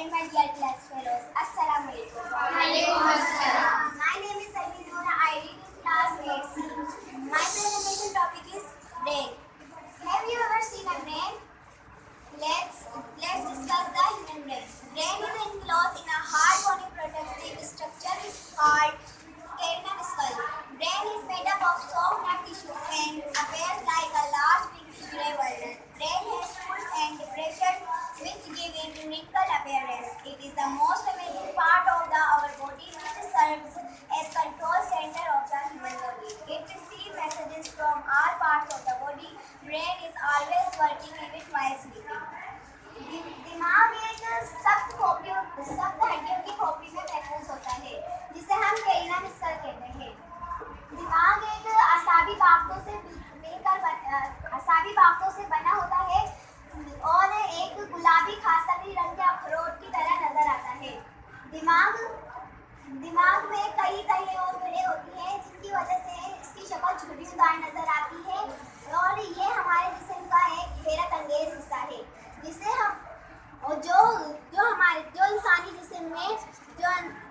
and my dear class fellows. Assalamu alaikum. My name is Salmin Noora. I read in class 8C. My presentation topic is brain. Have you ever seen a brain? Let's discuss the human brain. Brain is enclosed in a hard bony protective structure is called cranial skull. Brain is made up of soft nerve tissue and appears like a large pinkish gray ball. Brain has folds and depressions which give it wrinkled appearance. It is the most amazing part of our body which serves as control center of the human body. It receives messages from all parts of the body. Brain is always working even while sleeping. दिमाग एक सख्त हड्डियों की खोपड़ी में महफूज होता है जिसे हम cranial skull कहते हैं। दिमाग एक आसावी बाफ्तों से बना होता है और एक गुलाबी खासरी रंग के अखरोट की तरह नजर आता है। दिमाग में कई तहें और भिड़ें होती हैं जिनकी वजह से इसकी शक्ल झुर्रीदार नजर आती है और ये हमारे जिस्म का एक हैरत अंगेज हिस्सा है जिसे हम जो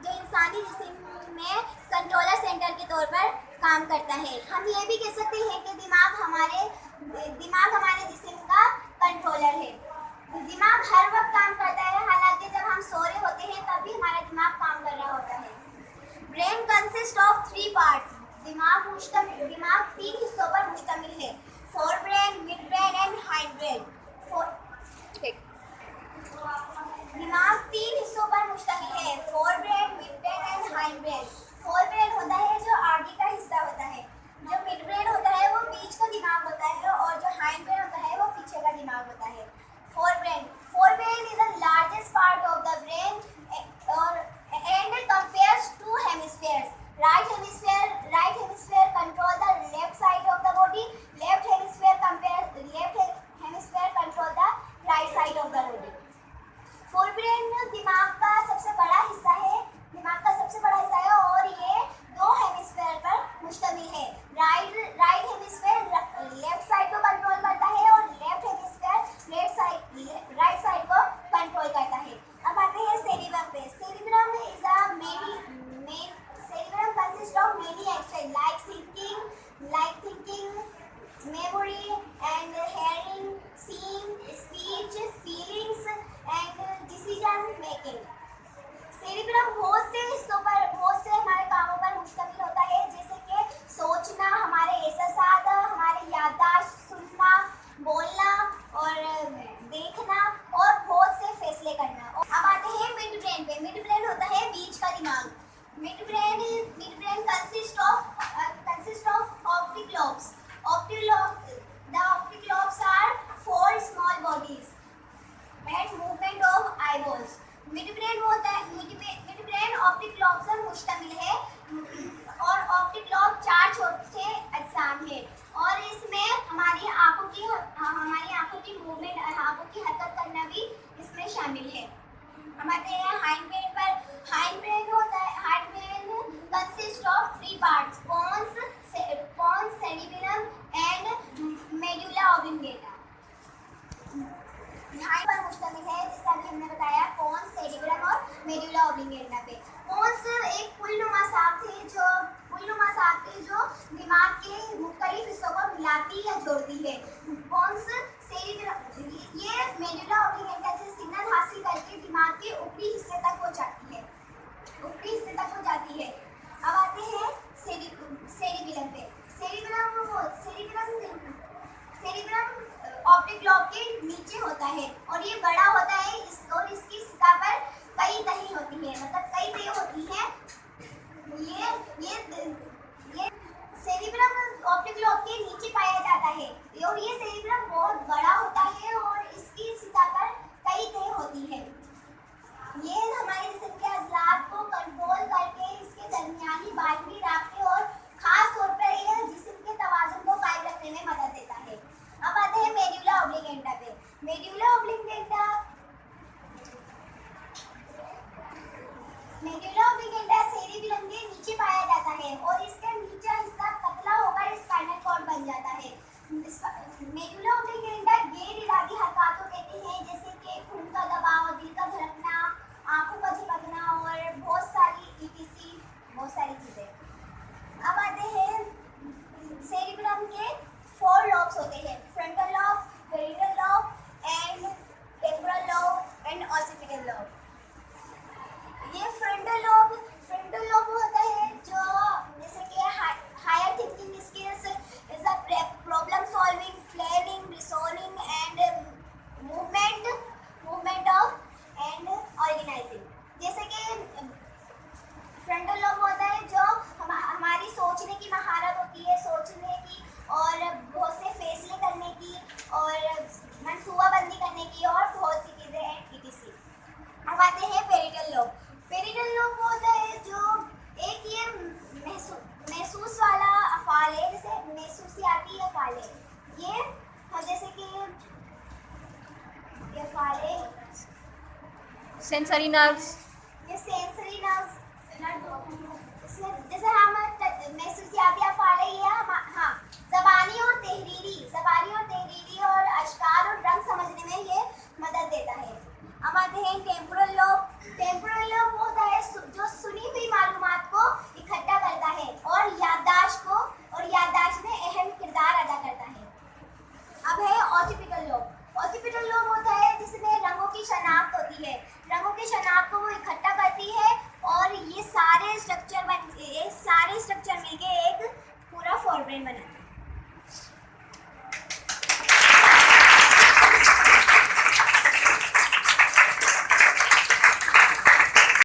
इंसानी जिस्म में कंट्रोलर सेंटर के तौर पर काम करता है। हम ये भी कह सकते हैं कि दिमाग हमारे जिस्म का कंट्रोलर है। दिमाग हर वक्त काम करता है, हालांकि जब हम सो रहे होते हैं तब भी हमारा दिमाग काम कर रहा होता है। Brain consist of 3 parts. दिमाग 3 हिस्सों पर मुश्तमिल है, fore brain, mid brain and hind brain. दिमाग 3 हिस्सों पर मुश्तमिल है, fore brain, mid brain and hind brain. Fore brain होता है जो आगे का हिस्सा होता है, जो मिड ब्रेन होता है वो बीच का दिमाग होता है और जो हाइंड ब्रेन होता है वो पीछे का दिमाग होता है। Fore brain is the largest part of the brain and compares 2 hemispheres. Right hemisphere control the left side of the body. Left hemisphere control the right side of the body. Forebrain दिमाग का सबसे बड़ा हिस्सा है और ये 2 hemisphere पर मुश्तमिल है। राइट हेमिस्फेयर लेफ्ट साइड को कंट्रोल करता है और लेफ्ट हेमिस्फेयर राइट साइड को कंट्रोल करता है। अब आते हैं सेरिब्रम पे। Cerebrum consist of many action like thinking, memory and hearing, seeing, speech, feelings and decision making. Cerebrum बहुत से हमारे कामों पर मुश्तमिल होता है, जैसे कि सोचना, हमारे एहसास, हमारे याददाश्त, सुनना, बोलना और देखना और बहुत से फैसले करना। अब आते हैं मिड ब्रेन पे। मिड ब्रेन होता है बीच का दिमाग। Mid brain consist of optic lobes. The optic lobes are 4 small bodies and movement of eyeballs. Mid brain optic lobe से मुश्तमिल है और ऑप्टिक लॉब 4 छोटे अज्जाम है और इसमें हमारी आंखों की मूवमेंट, आंखों की हरकत करना भी इसमें शामिल है। हम आते हैं हाइंड ब्रेन पर। Hind brain consist of 3 parts, pons, cerebellum and medulla oblongata. Hind पर मुश्तमिल है, जैसा कि हमने बताया, pons, cerebellum और medulla oblongata पे। pons एक पुलनुमा साख है जो दिमाग के मुख्तलिफ हिस्सों को मिलाती या जोड़ती है। pons cerebellum ये medulla oblongata से सिग्नल हासिल करके दिमाग के ऊपरी हिस्से तक पहुंचाती है। अब आते हैं सेरिबेलम पे। सेरिबेलम ऑप्टिक लॉब के नीचे होता है और ये बड़ा होता है और इसकी सतह पर कई तहें होती हैं, ये सेरिबेलम ऑप्टिक लॉब के नीचे पाया जाता है और ये सेरिबेलम बहुत बड़ा होता है और इसकी सतह पर सेंसरी नर्व्स, ये सेंसरी नर्व्स, जैसे हम महसूसियाती अफाले, ये हाँ ज़बानी और तहरीरी और अश्कार और रंग समझने में ये मदद देता है। अब आते हैं टेम्पोरल लोब। टेम्पोरल लोब वो होता है जो सुनी हुई मालूमात को इकट्ठा करता है और याददाश्त में अहम किरदार अदा करता है। अब है ऑसिपिटल लोब। ऑसिपिटल लोब होता है जिसमें रंगों की शनाख्त होती है, रंगों की शनाख्त को वो इकट्ठा